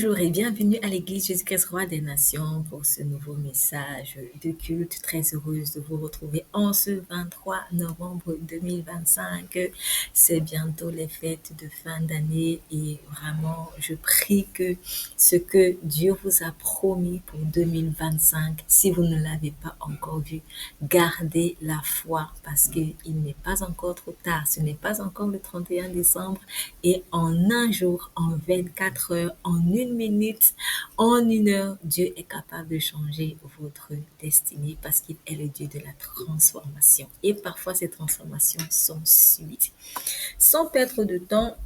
Bonjour et bienvenue à l'Église Jésus-Christ Roi des Nations pour ce nouveau message de culte. Très heureuse de vous retrouver en ce 23 novembre 2025. C'est bientôt les fêtes de fin d'année et vraiment je prie que ce que Dieu vous a promis pour 2025, si vous ne l'avez pas encore vu, gardez la foi parce qu'il n'est pas encore trop tard. Ce n'est pas encore le 31 décembre et en un jour, en 24 heures, en une minute, en une heure, Dieu est capable de changer votre destinée parce qu'il est le Dieu de la transformation. Et parfois, ces transformations sont subites. Sans perdre de temps,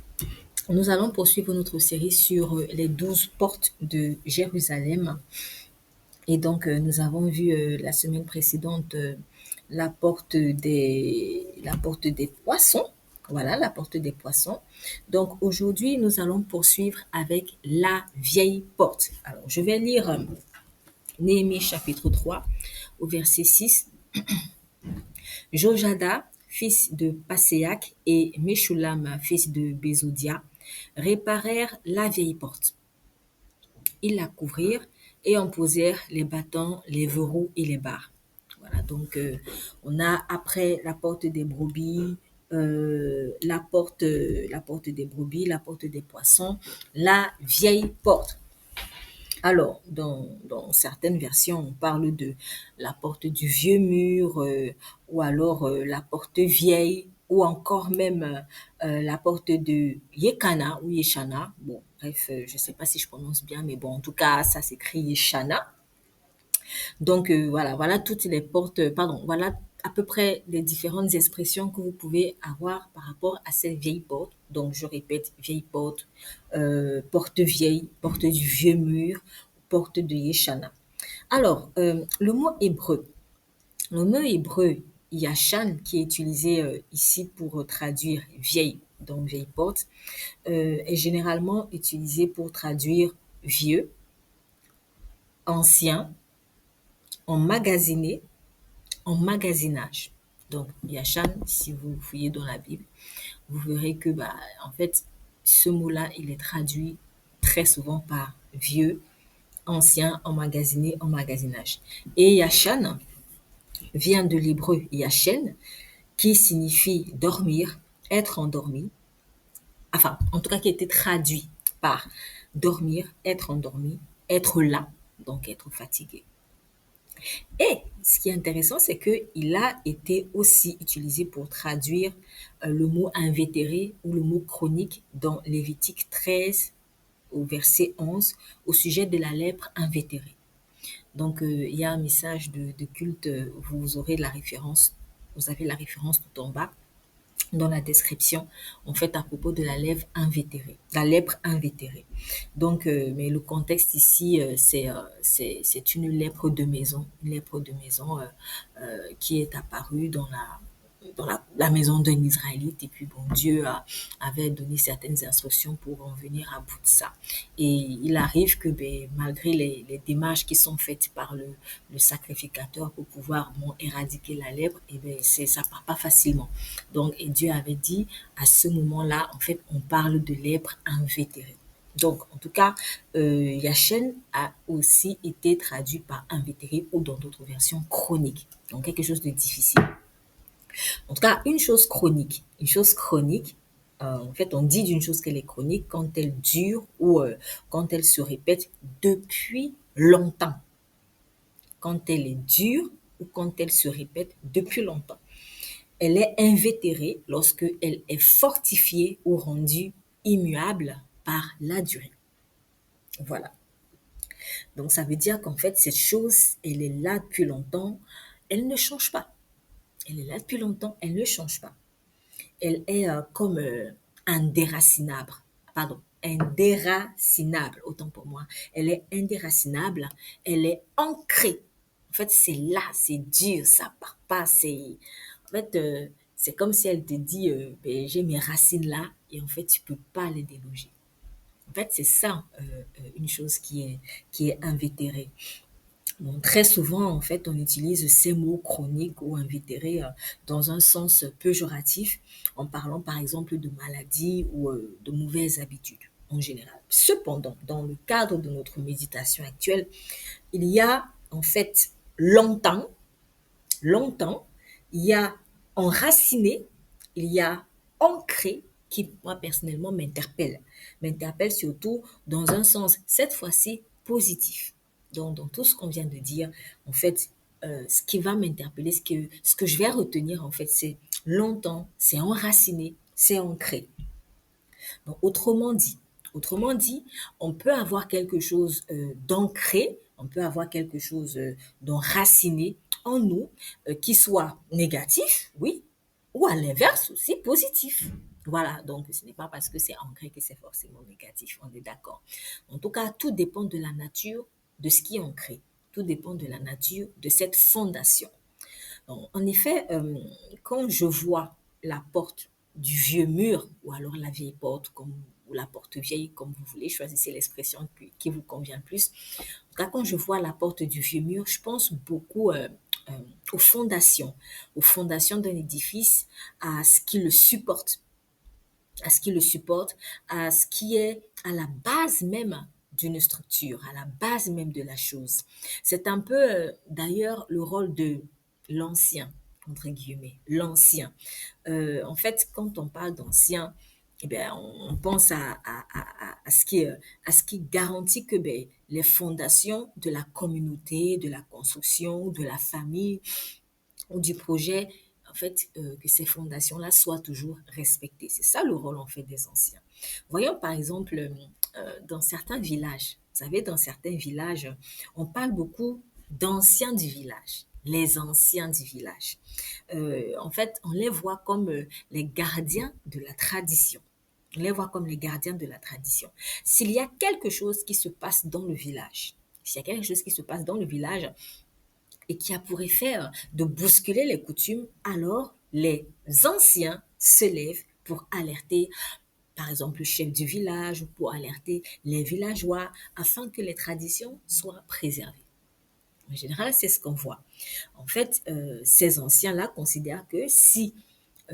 nous allons poursuivre notre série sur les 12 portes de Jérusalem. Et donc, nous avons vu la semaine précédente la porte des poissons. Voilà, la porte des poissons. Donc, aujourd'hui, nous allons poursuivre avec la vieille porte. Alors, je vais lire Néhémie chapitre 3 au verset 6. Jojada, fils de Passéac, et Meshulam, fils de Bézodia, réparèrent la vieille porte. Ils la couvrirent et en posèrent les bâtons, les verrous et les barres. Voilà, donc on a après la porte des brebis, la porte des brebis, la porte des poissons, la vieille porte. Alors, dans certaines versions, on parle de la porte du vieux mur, ou alors la porte vieille, ou encore même la porte de Yekana ou Yeshana. Bon, bref, je ne sais pas si je prononce bien, mais bon, en tout cas, ça s'écrit Yeshana. Donc voilà toutes les portes, pardon, voilà à peu près les différentes expressions que vous pouvez avoir par rapport à cette vieille porte. Donc je répète, vieille porte, porte vieille, porte du vieux mur, porte de Yeshana. Alors, le mot hébreu Yashan, qui est utilisé ici pour traduire vieille, donc vieille porte, est généralement utilisé pour traduire vieux, ancien, emmagasiné, emmagasinage. Donc, Yashan, si vous fouillez dans la Bible, vous verrez que, en fait, ce mot-là, il est traduit très souvent par vieux, ancien, emmagasiné, emmagasinage. Et Yashan vient de l'hébreu Yashen, qui signifie dormir, être endormi, enfin, en tout cas, qui a été traduit par dormir, être endormi, être là, donc être fatigué. Et ce qui est intéressant, c'est qu'il a été aussi utilisé pour traduire le mot invétéré ou le mot chronique dans Lévitique 13 au verset 11 au sujet de la lèpre invétérée. Donc, il y a un message de culte, vous aurez la référence, vous avez la référence tout en bas dans la description, en fait, à propos de la lèpre invétérée. Donc, mais le contexte ici, c'est une lèpre de maison, qui est apparue dans la maison d'un Israélite. Et puis, bon, avait donné certaines instructions pour en venir à bout de ça. Et il arrive que, malgré les démarches qui sont faites par le sacrificateur pour pouvoir éradiquer la lèpre, ça part pas facilement. Donc, et Dieu avait dit, à ce moment-là, en fait, on parle de lèpre invétérée. Donc, en tout cas, Yachen a aussi été traduit par invétéré ou dans d'autres versions chronique. Donc, quelque chose de difficile. En tout cas, une chose chronique, en fait, on dit d'une chose qu'elle est chronique quand elle dure ou quand elle se répète depuis longtemps. Quand elle est dure ou quand elle se répète depuis longtemps. Elle est invétérée lorsque elle est fortifiée ou rendue immuable par la durée. Voilà. Donc, ça veut dire qu'en fait, cette chose, elle est là depuis longtemps, elle ne change pas. Elle est là depuis longtemps, elle ne change pas. Elle est comme indéracinable. Pardon, indéracinable, autant pour moi. Elle est indéracinable, elle est ancrée. En fait, c'est là, c'est dur, ça part pas. En fait, c'est comme si elle te dit, j'ai mes racines là, et en fait, tu peux pas les déloger. En fait, c'est ça, une chose qui est invétérée. Bon, très souvent, en fait, on utilise ces mots chroniques ou invétérés dans un sens péjoratif, en parlant par exemple de maladie ou de mauvaises habitudes. en général. Cependant, dans le cadre de notre méditation actuelle, il y a en fait longtemps, longtemps, il y a enraciné, il y a ancré qui, moi, personnellement, m'interpelle surtout dans un sens, cette fois-ci, positif. Donc, dans tout ce qu'on vient de dire, en fait, ce qui va m'interpeller, ce que je vais retenir, en fait, c'est longtemps, c'est enraciné, c'est ancré. Donc, autrement dit, on peut avoir quelque chose d'ancré, on peut avoir quelque chose d'enraciné en nous, qui soit négatif, oui, ou à l'inverse aussi positif. Voilà, donc ce n'est pas parce que c'est ancré que c'est forcément négatif, on est d'accord. En tout cas, tout dépend de la nature de ce qui est ancré. Tout dépend de la nature de cette fondation. En effet, quand je vois la porte du vieux mur, ou alors la vieille porte, ou la porte vieille, comme vous voulez, choisissez l'expression qui vous convient le plus. En tout cas, quand je vois la porte du vieux mur, je pense beaucoup euh, aux fondations, aux fondations d'un édifice, à ce qui le supporte, à ce qui le supporte, à ce qui est à la base même d'une structure, à la base même de la chose. C'est un peu d'ailleurs le rôle de l'ancien, entre guillemets, l'ancien. En fait, quand on parle d'ancien, eh bien, on pense à ce qui garantit que ben, les fondations de la communauté, de la construction, de la famille ou du projet, en fait, que ces fondations-là soient toujours respectées. C'est ça le rôle, en fait, des anciens. Voyons, par exemple, dans certains villages, vous savez, dans certains villages, on parle beaucoup d'anciens du village, les anciens du village. En fait, on les voit comme les gardiens de la tradition. On les voit comme les gardiens de la tradition. S'il y a quelque chose qui se passe dans le village, s'il y a quelque chose qui se passe dans le village, et qui a pour effet de bousculer les coutumes, alors les anciens se lèvent pour alerter, par exemple, le chef du village ou pour alerter les villageois afin que les traditions soient préservées. En général, c'est ce qu'on voit. En fait, ces anciens-là considèrent que si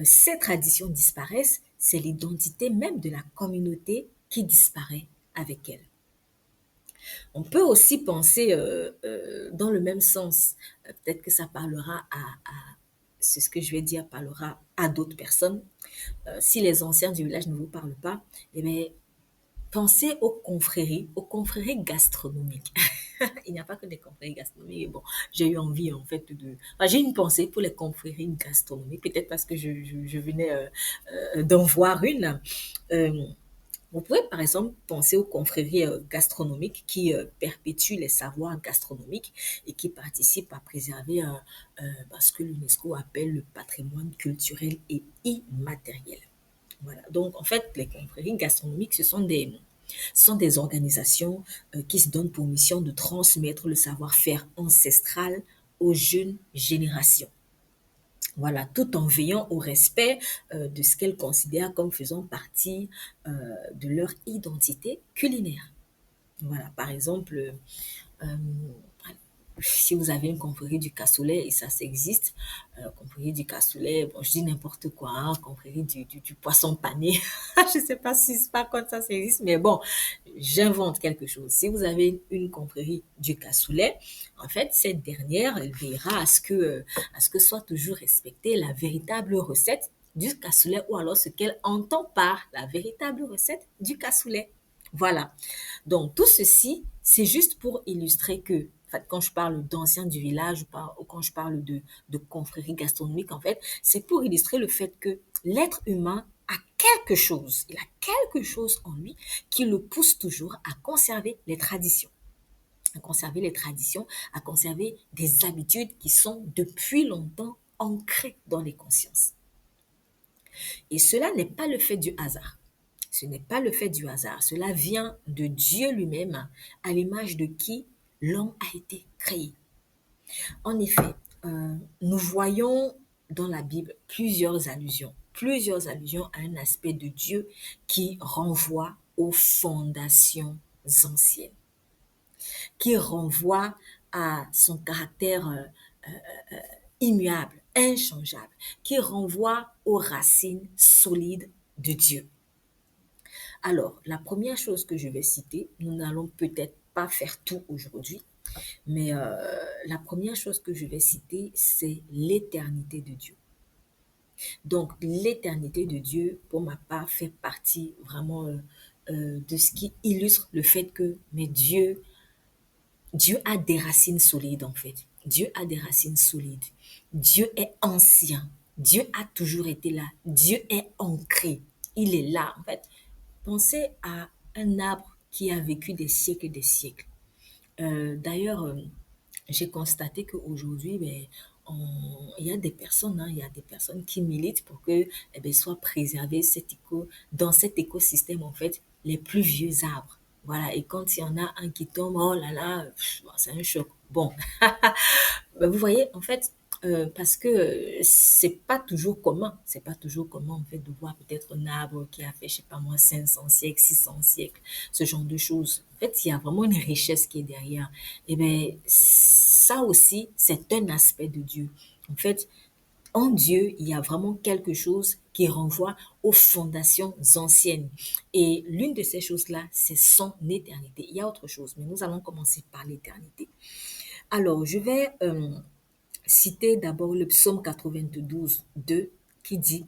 ces traditions disparaissent, c'est l'identité même de la communauté qui disparaît avec elle. On peut aussi penser dans le même sens. Peut-être que ça parlera c'est ce que je vais dire, parlera à d'autres personnes. Si les anciens du village ne vous parlent pas, eh bien, pensez aux confréries gastronomiques. Il n'y a pas que des confréries gastronomiques. Bon, j'ai eu envie, en fait, enfin, j'ai une pensée pour les confréries gastronomiques, peut-être parce que je venais d'en voir une. Euh, vous pouvez par exemple penser aux confréries gastronomiques qui perpétuent les savoirs gastronomiques et qui participent à préserver ce que l'UNESCO appelle le patrimoine culturel et immatériel. Voilà. Donc en fait, les confréries gastronomiques, ce sont des organisations qui se donnent pour mission de transmettre le savoir-faire ancestral aux jeunes générations. Voilà, tout en veillant au respect de ce qu'elles considèrent comme faisant partie de leur identité culinaire. Voilà, par exemple, euh, si vous avez une confrérie du cassoulet, et ça, ça existe, confrérie du cassoulet, bon, je dis n'importe quoi, hein, confrérie du poisson pané, je sais pas si c'est pas comme ça existe, mais bon, j'invente quelque chose. Si vous avez une confrérie du cassoulet, en fait, cette dernière, elle veillera à ce que soit toujours respectée la véritable recette du cassoulet ou alors ce qu'elle entend par la véritable recette du cassoulet. Voilà. Donc, tout ceci, c'est juste pour illustrer que, en fait, quand je parle d'anciens du village ou quand je parle de confrérie gastronomique, en fait, c'est pour illustrer le fait que l'être humain a quelque chose, il a quelque chose en lui qui le pousse toujours à conserver les traditions. À conserver les traditions, à conserver des habitudes qui sont depuis longtemps ancrées dans les consciences. Et cela n'est pas le fait du hasard. Ce n'est pas le fait du hasard. Cela vient de Dieu lui-même, à l'image de qui l'homme a été créé. En effet, nous voyons dans la Bible plusieurs allusions à un aspect de Dieu qui renvoie aux fondations anciennes, qui renvoie à son caractère immuable, inchangeable, qui renvoie aux racines solides de Dieu. Alors, la première chose que je vais citer, nous n'allons peut-être pas faire tout aujourd'hui, mais la première chose que je vais citer, c'est l'éternité de Dieu. Donc, l'éternité de Dieu, pour ma part, fait partie vraiment de ce qui illustre le fait que, mais Dieu a des racines solides en fait. Dieu a des racines solides. Dieu est ancien. Dieu a toujours été là. Dieu est ancré. Il est là en fait. Pensez à un arbre qui a vécu des siècles et des siècles. D'ailleurs, j'ai constaté qu'aujourd'hui, ben, il y a des personnes, il y a des personnes qui militent pour que soit préservé dans cet écosystème, en fait, les plus vieux arbres. Voilà, et quand il y en a un qui tombe, oh là là, bon, c'est un choc. Bon, ben, vous voyez, en fait, parce que c'est pas toujours commun, c'est pas toujours commun en fait de voir peut-être un arbre qui a fait, je sais pas moi, 500 siècles, 600 siècles, ce genre de choses. En fait, il y a vraiment une richesse qui est derrière. Et ben ça aussi, c'est un aspect de Dieu. En fait, en Dieu, il y a vraiment quelque chose qui renvoie aux fondations anciennes. Et l'une de ces choses-là, c'est son éternité. Il y a autre chose, mais nous allons commencer par l'éternité. Alors, je vais citer d'abord le psaume 92, 2, qui dit: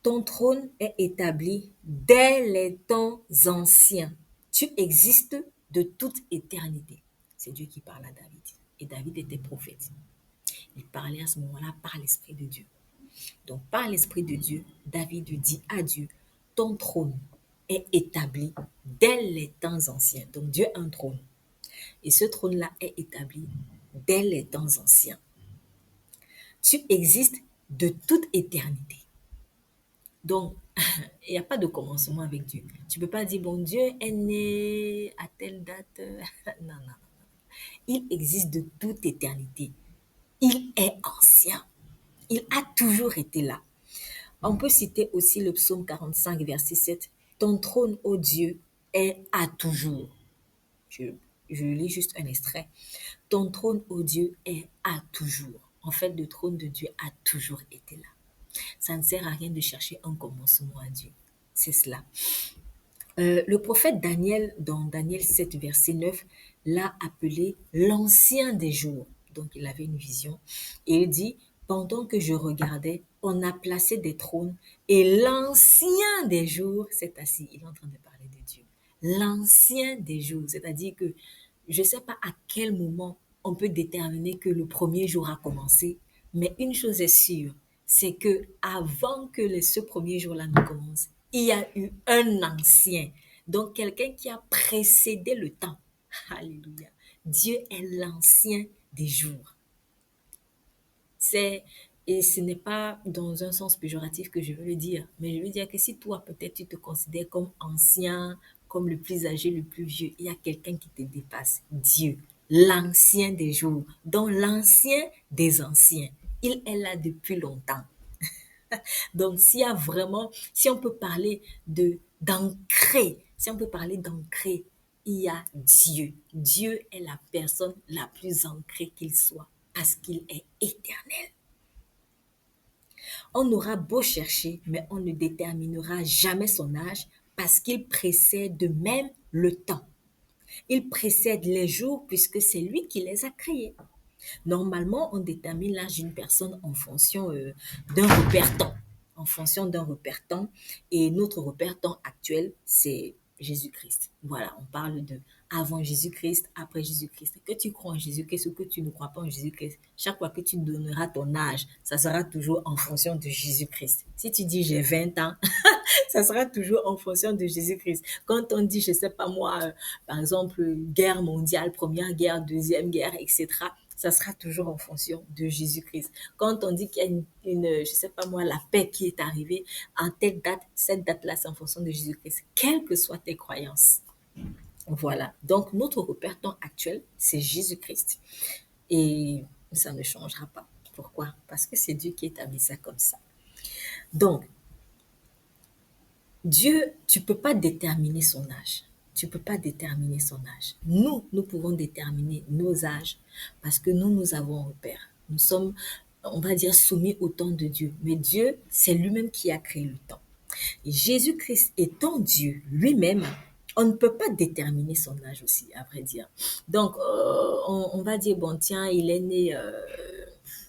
ton trône est établi dès les temps anciens. Tu existes de toute éternité. C'est Dieu qui parle à David. Et David était prophète. Il parlait à ce moment-là par l'Esprit de Dieu. Donc, par l'Esprit de Dieu, David dit à Dieu: ton trône est établi dès les temps anciens. Donc, Dieu a un trône. Et ce trône-là est établi dès les temps anciens. Tu existes de toute éternité. Donc, il n'y a pas de commencement avec Dieu. Tu ne peux pas dire, bon, Dieu est né à telle date. Non, non, non. Il existe de toute éternité. Il est ancien. Il a toujours été là. On peut citer aussi le psaume 45, verset 7. Ton trône, ô Dieu, est à toujours. Je, je lis juste un extrait. Ton trône, ô Dieu, est à toujours. En fait, le trône de Dieu a toujours été là. Ça ne sert à rien de chercher un commencement à Dieu. C'est cela. Le prophète Daniel, dans Daniel 7, verset 9, l'a appelé l'ancien des jours. Donc, il avait une vision. Et il dit, pendant que je regardais, on a placé des trônes et l'ancien des jours s'est assis. Il est en train de parler de Dieu. L'ancien des jours, c'est-à-dire que je ne sais pas à quel moment on peut déterminer que le premier jour a commencé, mais une chose est sûre, c'est que avant que ce premier jour-là ne commence, il y a eu un ancien, donc quelqu'un qui a précédé le temps. Alléluia. Dieu est l'ancien des jours. C'est, et ce n'est pas dans un sens péjoratif que je veux le dire, mais je veux dire que si toi, peut-être, tu te considères comme ancien, comme le plus âgé, le plus vieux, il y a quelqu'un qui te dépasse. Dieu, l'ancien des jours, donc l'ancien des anciens. Il est là depuis longtemps. Donc, s'il y a vraiment, si on peut parler d'ancrer, si on peut parler d'ancrer, il y a Dieu. Dieu est la personne la plus ancrée qu'il soit parce qu'il est éternel. On aura beau chercher, mais on ne déterminera jamais son âge parce qu'il précède même le temps. Il précède les jours puisque c'est lui qui les a créés. Normalement, on détermine l'âge d'une personne en fonction d'un repère temps. En fonction d'un repère temps. Et notre repère temps actuel, c'est Jésus-Christ. Voilà, on parle de avant Jésus-Christ, après Jésus-Christ. Que tu crois en Jésus-Christ ou que tu ne crois pas en Jésus-Christ, chaque fois que tu donneras ton âge, ça sera toujours en fonction de Jésus-Christ. Si tu dis j'ai 20 ans, ça sera toujours en fonction de Jésus-Christ. Quand on dit, je sais pas moi, par exemple, guerre mondiale, première guerre, deuxième guerre, etc., ça sera toujours en fonction de Jésus-Christ. Quand on dit qu'il y a je sais pas moi, la paix qui est arrivée en telle date, cette date-là, c'est en fonction de Jésus-Christ, quelles que soient tes croyances. Voilà. Donc, notre repère temps actuel, c'est Jésus-Christ. Et ça ne changera pas. Pourquoi? Parce que c'est Dieu qui établit ça comme ça. Donc, Dieu, tu peux pas déterminer son âge. Tu peux pas déterminer son âge. Nous pouvons déterminer nos âges parce que nous avons un repère. Nous sommes, on va dire, soumis au temps de Dieu. Mais Dieu, c'est lui-même qui a créé le temps. Jésus-Christ étant Dieu lui-même, on ne peut pas déterminer son âge aussi, à vrai dire. Donc, on va dire, bon, tiens, il est né,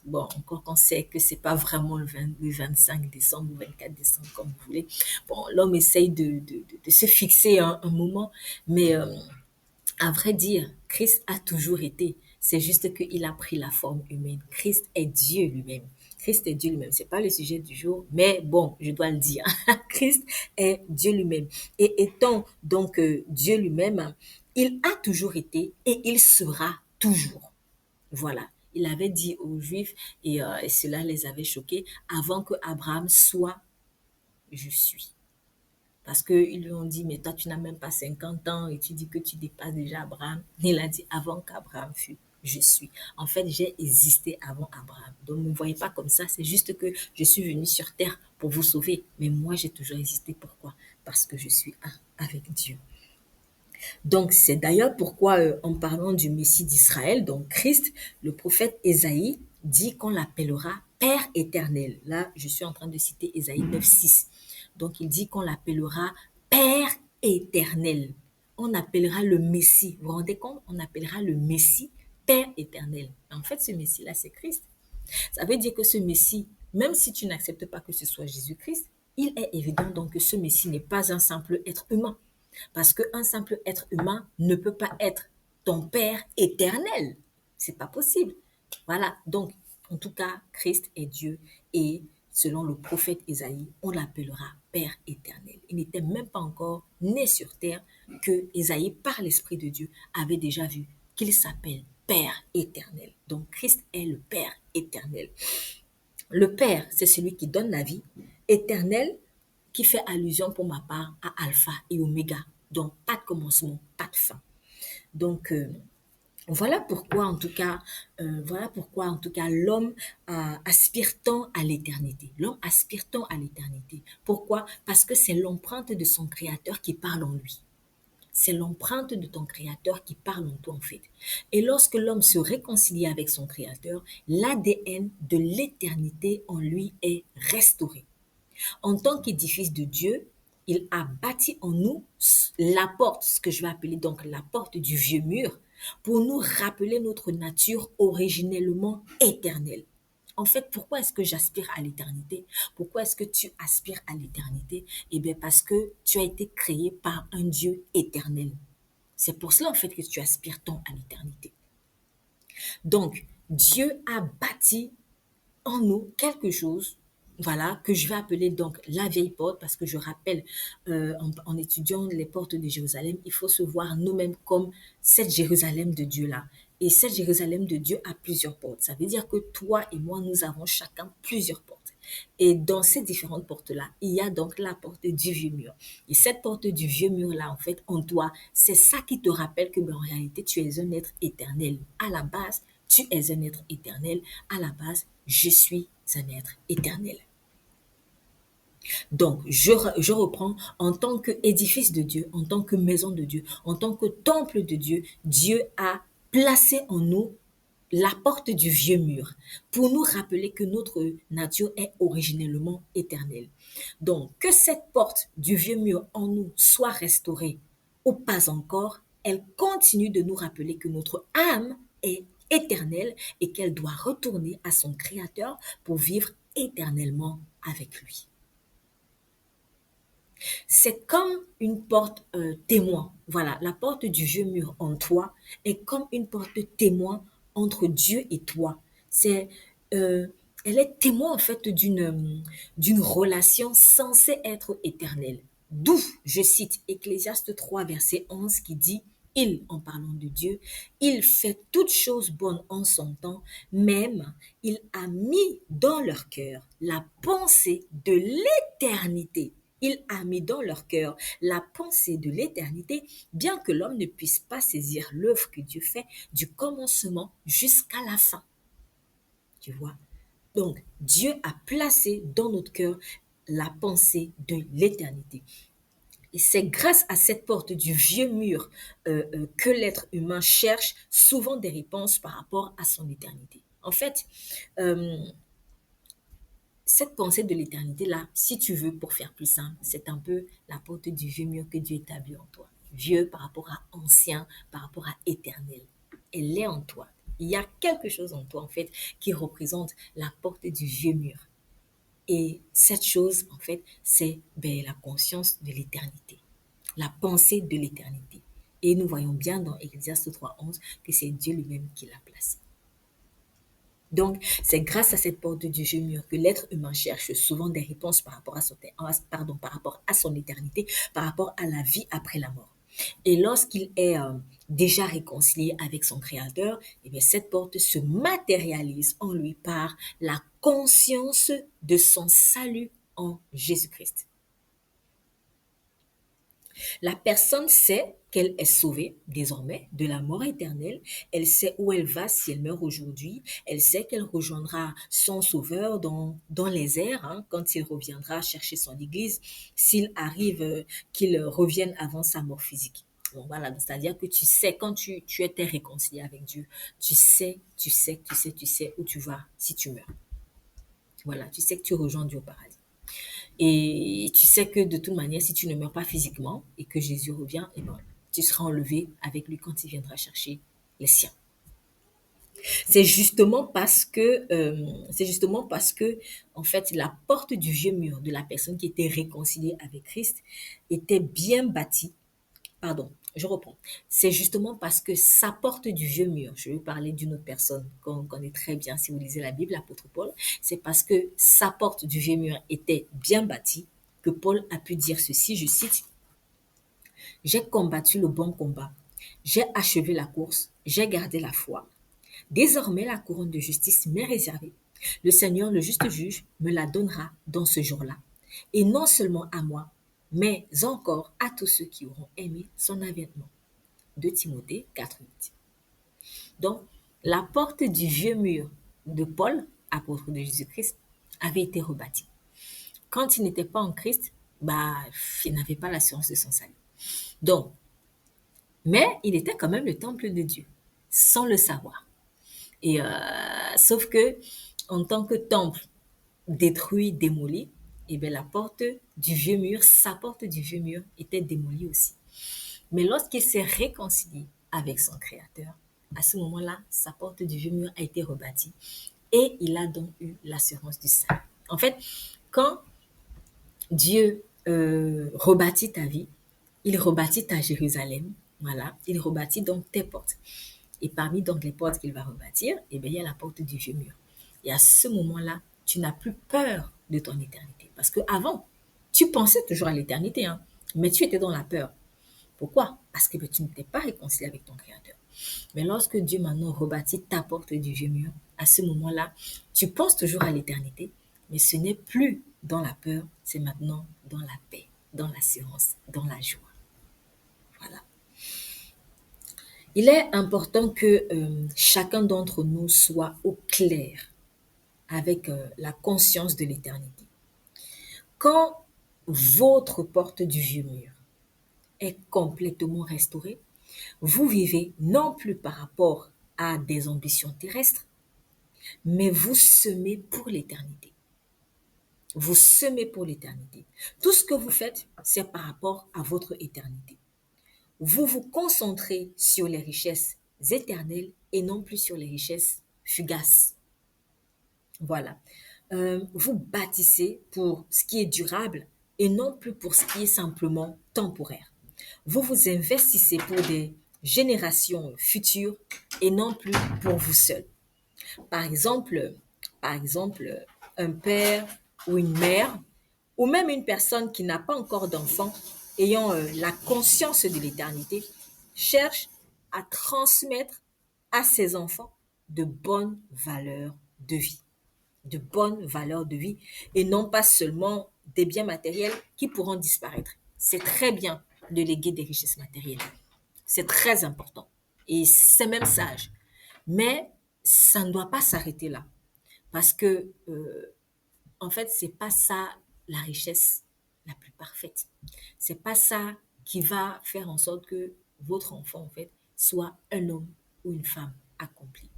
bon, encore qu'on sait que c'est pas vraiment le 25 décembre ou 24 décembre, comme vous voulez. Bon, l'homme essaye de se fixer un moment, mais à vrai dire, Christ a toujours été. C'est juste qu'il a pris la forme humaine. Christ est Dieu lui-même. Christ est Dieu lui-même. C'est pas le sujet du jour, mais bon, je dois le dire. Christ est Dieu lui-même. Et étant donc Dieu lui-même, il a toujours été et il sera toujours. Voilà. Il avait dit aux Juifs, et cela les avait choqués, avant que Abraham soit, je suis. Parce qu'ils lui ont dit, mais toi, tu n'as même pas 50 ans et tu dis que tu dépasses déjà Abraham. Il a dit, avant qu'Abraham fût, je suis. En fait, j'ai existé avant Abraham. Donc, ne me voyez pas comme ça. C'est juste que je suis venu sur terre pour vous sauver. Mais moi, j'ai toujours existé. Pourquoi? Parce que je suis un avec Dieu. Donc, c'est d'ailleurs pourquoi, en parlant du Messie d'Israël, donc Christ, le prophète Ésaïe dit qu'on l'appellera Père éternel. Là, je suis en train de citer Ésaïe 9,6. Donc, il dit qu'on l'appellera Père éternel. On appellera le Messie. Vous vous rendez compte? On appellera le Messie Père éternel. En fait, ce Messie-là, c'est Christ. Ça veut dire que ce Messie, même si tu n'acceptes pas que ce soit Jésus-Christ, il est évident donc que ce Messie n'est pas un simple être humain. Parce qu'un simple être humain ne peut pas être ton Père éternel. C'est pas possible. Voilà. Donc, en tout cas, Christ est Dieu et selon le prophète Ésaïe, on l'appellera Père éternel. Il n'était même pas encore né sur terre que Ésaïe, par l'Esprit de Dieu, avait déjà vu qu'il s'appelle Père éternel. Donc, Christ est le Père éternel. Le Père, c'est celui qui donne la vie. Éternel, qui fait allusion pour ma part à Alpha et Oméga. Donc, pas de commencement, pas de fin. Donc, voilà pourquoi, en tout cas, l'homme aspire tant à l'éternité. L'homme aspire tant à l'éternité. Pourquoi? Parce que c'est l'empreinte de son Créateur qui parle en lui. C'est l'empreinte de ton Créateur qui parle en toi, en fait. Et lorsque l'homme se réconcilie avec son Créateur, l'ADN de l'éternité en lui est restauré. En tant qu'édifice de Dieu, il a bâti en nous la porte, ce que je vais appeler donc la porte du vieux mur, pour nous rappeler notre nature originellement éternelle. En fait, pourquoi est-ce que j'aspire à l'éternité? Pourquoi est-ce que tu aspires à l'éternité? Eh bien, parce que tu as été créé par un Dieu éternel. C'est pour cela, en fait, que tu aspires tant à l'éternité. Donc, Dieu a bâti en nous quelque chose, voilà, que je vais appeler donc la vieille porte, parce que je rappelle, en étudiant les portes de Jérusalem, il faut se voir nous-mêmes comme cette Jérusalem de Dieu-là. Et cette Jérusalem de Dieu a plusieurs portes. Ça veut dire que toi et moi, nous avons chacun plusieurs portes. Et dans ces différentes portes-là, il y a donc la porte du vieux mur. Et cette porte du vieux mur-là, en fait, en toi, c'est ça qui te rappelle que, ben, en réalité, tu es un être éternel. À la base, tu es un être éternel. À la base, je suis un être éternel. Donc, je reprends, en tant qu'édifice de Dieu, en tant que maison de Dieu, en tant que temple de Dieu, Dieu a placé en nous la porte du vieux mur pour nous rappeler que notre nature est originellement éternelle. Donc, que cette porte du vieux mur en nous soit restaurée ou pas encore, elle continue de nous rappeler que notre âme est éternelle et qu'elle doit retourner à son Créateur pour vivre éternellement avec lui. C'est comme une porte témoin. Voilà, la porte du vieux mur en toi est comme une porte témoin entre Dieu et toi. C'est, euh, elle est témoin en fait d'une relation censée être éternelle. D'où, je cite Ecclésiaste 3, verset 11 qui dit, il, en parlant de Dieu, il fait toutes choses bonnes en son temps, même il a mis dans leur cœur la pensée de l'éternité. Il a mis dans leur cœur la pensée de l'éternité, bien que l'homme ne puisse pas saisir l'œuvre que Dieu fait du commencement jusqu'à la fin. Tu vois? Donc, Dieu a placé dans notre cœur la pensée de l'éternité. Et c'est grâce à cette porte du vieux mur que l'être humain cherche souvent des réponses par rapport à son éternité. En fait, cette pensée de l'éternité-là, si tu veux, pour faire plus simple, c'est un peu la porte du vieux mur que Dieu établit en toi. Vieux par rapport à ancien, par rapport à éternel. Elle est en toi. Il y a quelque chose en toi, en fait, qui représente la porte du vieux mur. Et cette chose, en fait, c'est la conscience de l'éternité, la pensée de l'éternité. Et nous voyons bien dans Ecclésiaste 3:11 que c'est Dieu lui-même qui l'a placé. Donc, c'est grâce à cette porte du jeu mur que l'être humain cherche souvent des réponses par rapport à par rapport à son éternité, par rapport à la vie après la mort. Et lorsqu'il est déjà réconcilié avec son Créateur, eh bien, cette porte se matérialise en lui par la conscience de son salut en Jésus-Christ. La personne sait qu'elle est sauvée désormais de la mort éternelle. Elle sait où elle va si elle meurt aujourd'hui. Elle sait qu'elle rejoindra son sauveur dans les airs quand il reviendra chercher son église, s'il arrive qu'il revienne avant sa mort physique. Donc voilà, c'est-à-dire que tu sais, quand tu étais réconcilié avec Dieu, tu sais où tu vas si tu meurs. Voilà, tu sais que tu rejoins Dieu au paradis. Et tu sais que de toute manière, si tu ne meurs pas physiquement et que Jésus revient, eh ben, tu seras enlevé avec lui quand il viendra chercher les siens. C'est justement parce que, en fait, la porte du vieux mur de la personne qui était réconciliée avec Christ était bien bâtie. Pardon, je reprends. C'est justement parce que sa porte du vieux mur, je vais parler d'une autre personne qu'on connaît très bien si vous lisez la Bible, l'apôtre Paul, c'est parce que sa porte du vieux mur était bien bâtie que Paul a pu dire ceci, je cite, j'ai combattu le bon combat, j'ai achevé la course, j'ai gardé la foi. Désormais, la couronne de justice m'est réservée. Le Seigneur, le juste juge, me la donnera dans ce jour-là. Et non seulement à moi, mais encore à tous ceux qui auront aimé son avènement. De Timothée 4:8. Donc, la porte du vieux mur de Paul, apôtre de Jésus-Christ, avait été rebâtie. Quand il n'était pas en Christ, il n'avait pas l'assurance de son salut. Donc, mais il était quand même le temple de Dieu, sans le savoir. Et sauf que, en tant que temple détruit, démoli, et bien la porte du vieux mur, sa porte du vieux mur était démolie aussi. Mais lorsqu'il s'est réconcilié avec son Créateur, à ce moment-là, sa porte du vieux mur a été rebâtie et il a donc eu l'assurance du salut. En fait, quand Dieu rebâtit ta vie, il rebâtit ta Jérusalem, voilà, il rebâtit donc tes portes. Et parmi donc les portes qu'il va rebâtir, eh bien, il y a la porte du vieux mur. Et à ce moment-là, tu n'as plus peur de ton éternité. Parce que avant, tu pensais toujours à l'éternité, mais tu étais dans la peur. Pourquoi? Parce que tu n'étais pas réconcilié avec ton Créateur. Mais lorsque Dieu maintenant rebâtit ta porte du vieux mur, à ce moment-là, tu penses toujours à l'éternité, mais ce n'est plus dans la peur, c'est maintenant dans la paix, dans l'assurance, dans la joie. Voilà. Il est important que chacun d'entre nous soit au clair avec la conscience de l'éternité. Quand votre porte du vieux mur est complètement restaurée, vous vivez non plus par rapport à des ambitions terrestres, mais vous semez pour l'éternité. Vous semez pour l'éternité. Tout ce que vous faites, c'est par rapport à votre éternité. Vous vous concentrez sur les richesses éternelles et non plus sur les richesses fugaces. Voilà. Vous bâtissez pour ce qui est durable et non plus pour ce qui est simplement temporaire. Vous vous investissez pour des générations futures et non plus pour vous seul. Par exemple, par exemple, un père ou une mère, ou même une personne qui n'a pas encore d'enfant, ayant la conscience de l'éternité, cherche à transmettre à ses enfants de bonnes valeurs de vie. De bonnes valeurs de vie et non pas seulement des biens matériels qui pourront disparaître. C'est très bien de léguer des richesses matérielles. C'est très important et c'est même sage. Mais ça ne doit pas s'arrêter là parce que en fait, c'est pas ça la richesse la plus parfaite. C'est pas ça qui va faire en sorte que votre enfant en fait soit un homme ou une femme accompli.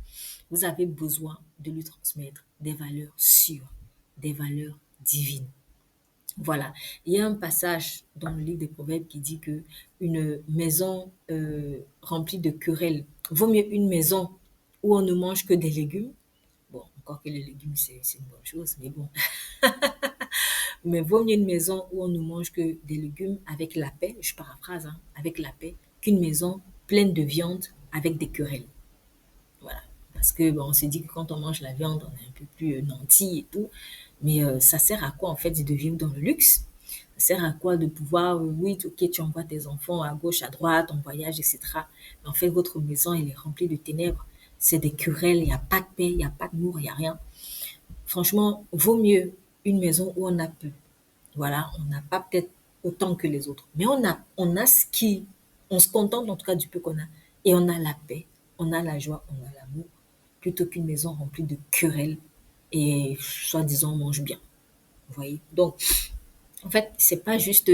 Vous avez besoin de lui transmettre des valeurs sûres, des valeurs divines. Voilà. Il y a un passage dans le livre des Proverbes qui dit que une maison remplie de querelles vaut mieux une maison où on ne mange que des légumes. Bon, encore que les légumes, c'est une bonne chose, mais bon. Mais vaut mieux une maison où on ne mange que des légumes avec la paix, je paraphrase, hein, avec la paix, qu'une maison pleine de viande avec des querelles. Voilà. Parce que bon, on s'est dit que quand on mange la viande, on est un peu plus nanti et tout. Mais ça sert à quoi en fait de vivre dans le luxe? Ça sert à quoi de pouvoir, oui, ok, tu envoies tes enfants à gauche, à droite, en voyage, etc. Mais en fait, votre maison, elle est remplie de ténèbres. C'est des querelles, il n'y a pas de paix, il n'y a pas d'amour, il n'y a rien. Franchement, vaut mieux une maison où on a peu. Voilà, on n'a pas peut-être autant que les autres, mais on a ce qui, on se contente en tout cas du peu qu'on a. Et on a la paix, on a la joie, on a l'amour, plutôt qu'une maison remplie de querelles et soi-disant on mange bien. Vous voyez? Donc, en fait, c'est pas juste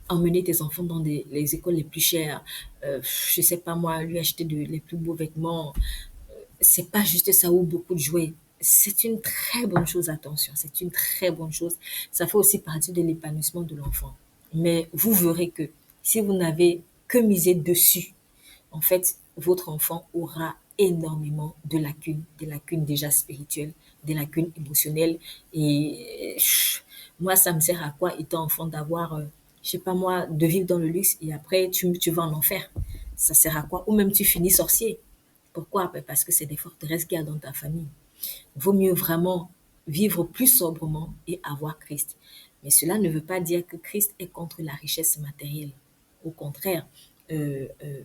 emmener tes enfants dans les écoles les plus chères, je sais pas moi, lui acheter les plus beaux vêtements, c'est pas juste ça ou beaucoup de jouets. C'est une très bonne chose, attention, c'est une très bonne chose. Ça fait aussi partie de l'épanouissement de l'enfant. Mais vous verrez que si vous n'avez que misé dessus, en fait, votre enfant aura énormément de lacunes, des lacunes déjà spirituelles, des lacunes émotionnelles. Et moi, ça me sert à quoi, étant enfant, d'avoir, je sais pas moi, de vivre dans le luxe et après, tu vas en enfer. Ça sert à quoi? Ou même tu finis sorcier. Pourquoi? Ben, parce que c'est des forteresses qu'il y a dans ta famille. Vaut mieux vraiment vivre plus sobrement et avoir Christ. Mais cela ne veut pas dire que Christ est contre la richesse matérielle. Au contraire, euh, euh,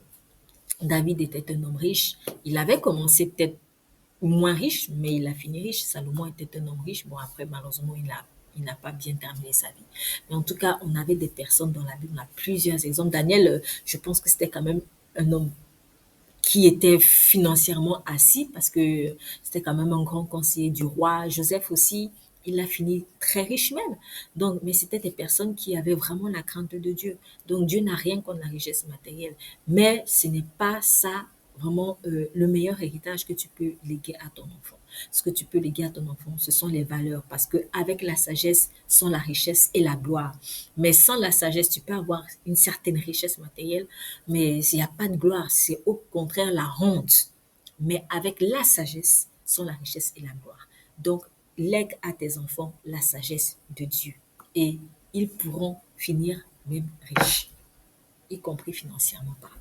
David était un homme riche. Il avait commencé peut-être moins riche, mais il a fini riche. Salomon était un homme riche. Bon, après, malheureusement, il n'a pas bien terminé sa vie. Mais en tout cas, on avait des personnes dans la Bible, on a plusieurs exemples. Daniel, je pense que c'était quand même un homme qui était financièrement assis parce que c'était quand même un grand conseiller du roi. Joseph aussi, il a fini très riche même. Donc, mais c'était des personnes qui avaient vraiment la crainte de Dieu. Donc, Dieu n'a rien contre la richesse matérielle. Mais ce n'est pas ça vraiment le meilleur héritage que tu peux léguer à ton enfant. Ce que tu peux léguer à ton enfant, ce sont les valeurs. Parce que avec la sagesse sont la richesse et la gloire. Mais sans la sagesse, tu peux avoir une certaine richesse matérielle, mais il n'y a pas de gloire. C'est au contraire la honte. Mais avec la sagesse sont la richesse et la gloire. Donc, lègue à tes enfants la sagesse de Dieu. Et ils pourront finir même riches, y compris financièrement parlant.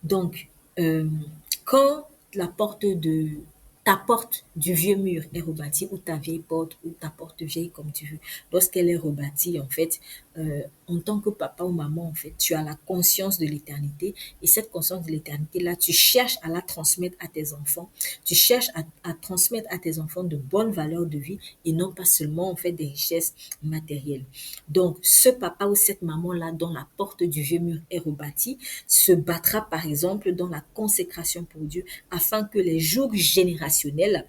Donc, euh, quand la porte de ta porte du vieux mur est rebâtie, ou ta vieille porte, ou ta porte vieille, comme tu veux, lorsqu'elle est rebâtie, en fait, en tant que papa ou maman, en fait, tu as la conscience de l'éternité, et cette conscience de l'éternité-là, tu cherches à la transmettre à tes enfants, tu cherches à transmettre à tes enfants de bonnes valeurs de vie, et non pas seulement, en fait, des richesses matérielles. Donc, ce papa ou cette maman-là, dont la porte du vieux mur est rebâtie, se battra par exemple dans la consécration pour Dieu afin que les jours générationnels,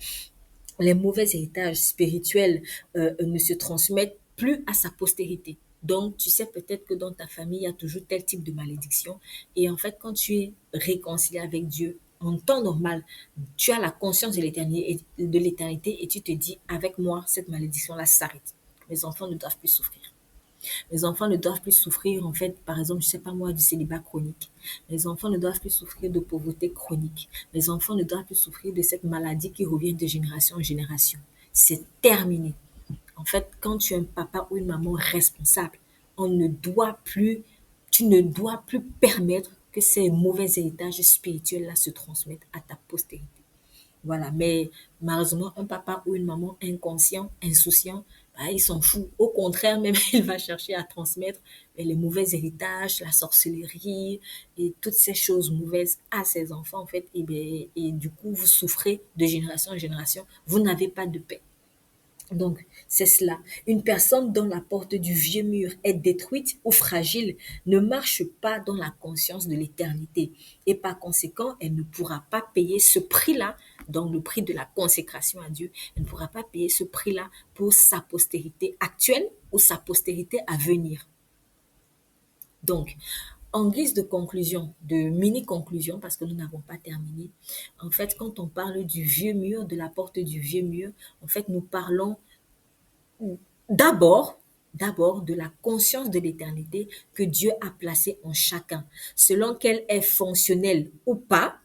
les mauvais héritages spirituels ne se transmettent plus à sa postérité. Donc, tu sais peut-être que dans ta famille, il y a toujours tel type de malédiction. Et en fait, quand tu es réconcilié avec Dieu, en temps normal, tu as la conscience de l'éternité et tu te dis, avec moi, cette malédiction-là s'arrête. Mes enfants ne doivent plus souffrir. Les enfants ne doivent plus souffrir, en fait, par exemple, je sais pas moi, du célibat chronique. Les enfants ne doivent plus souffrir de pauvreté chronique. Les enfants ne doivent plus souffrir de cette maladie qui revient de génération en génération. C'est terminé. En fait, quand tu es un papa ou une maman responsable, on ne doit plus, tu ne dois plus permettre que ces mauvais héritages spirituels-là se transmettent à ta postérité. Voilà, mais malheureusement, un papa ou une maman inconscient, insouciant, bah, il s'en fout. Au contraire, même, il va chercher à transmettre les mauvais héritages, la sorcellerie et toutes ces choses mauvaises à ses enfants, en fait. Et du coup, vous souffrez de génération en génération. Vous n'avez pas de paix. Donc, c'est cela. Une personne dont la porte du vieux mur est détruite ou fragile ne marche pas dans la conscience de l'éternité. Et par conséquent, elle ne pourra pas payer ce prix-là, donc le prix de la consécration à Dieu. Elle ne pourra pas payer ce prix-là pour sa postérité actuelle ou sa postérité à venir. Donc, En guise de conclusion, de mini-conclusion, parce que nous n'avons pas terminé, en fait, quand on parle du vieux mur, de la porte du vieux mur, en fait, nous parlons d'abord, d'abord de la conscience de l'éternité que Dieu a placée en chacun. Selon qu'elle est fonctionnelle ou pas,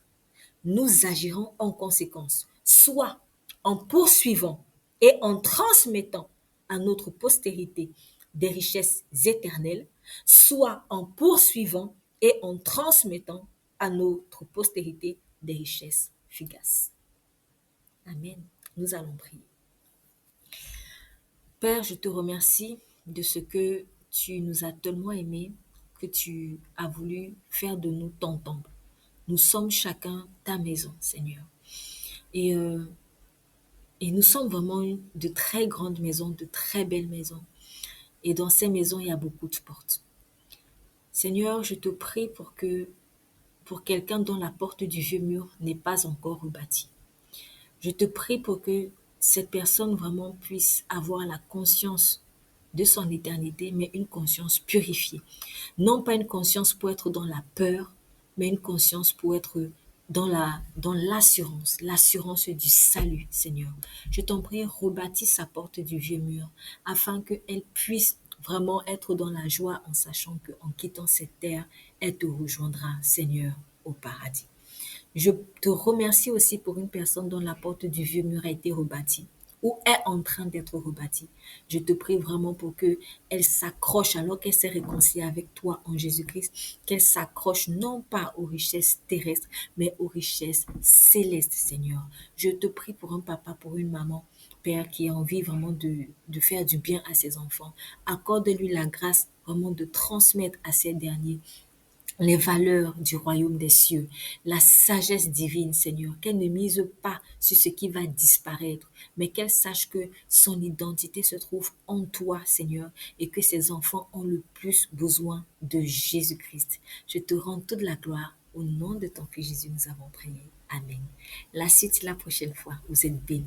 nous agirons en conséquence, soit en poursuivant et en transmettant à notre postérité des richesses éternelles, soit en poursuivant et en transmettant à notre postérité des richesses fugaces. Amen. Nous allons prier. Père, je te remercie de ce que tu nous as tellement aimés, que tu as voulu faire de nous ton temple. Nous sommes chacun ta maison, Seigneur. Et, euh, et nous sommes vraiment de très grandes maisons, de très belles maisons. Et dans ces maisons, il y a beaucoup de portes. Seigneur, je te prie pour quelqu'un dont la porte du vieux mur n'est pas encore rebâtie. Je te prie pour que cette personne vraiment puisse avoir la conscience de son éternité, mais une conscience purifiée. Non pas une conscience pour être dans la peur, mais une conscience pour être dans l'assurance du salut, Seigneur. Je t'en prie, rebâtis sa porte du vieux mur, afin qu'elle puisse vraiment être dans la joie en sachant qu'en quittant cette terre, elle te rejoindra, Seigneur, au paradis. Je te remercie aussi pour une personne dont la porte du vieux mur a été rebâtie ou est en train d'être rebâtie. Je te prie vraiment pour que elle s'accroche alors qu'elle s'est réconciliée avec toi en Jésus-Christ, qu'elle s'accroche non pas aux richesses terrestres, mais aux richesses célestes, Seigneur. Je te prie pour un papa, pour une maman, Père, qui a envie vraiment de faire du bien à ses enfants. Accorde-lui la grâce vraiment de transmettre à ces derniers les valeurs du royaume des cieux, la sagesse divine, Seigneur, qu'elle ne mise pas sur ce qui va disparaître, mais qu'elle sache que son identité se trouve en toi, Seigneur, et que ses enfants ont le plus besoin de Jésus-Christ. Je te rends toute la gloire. Au nom de ton Fils Jésus, nous avons prié. Amen. La suite, la prochaine fois. Vous êtes bénis.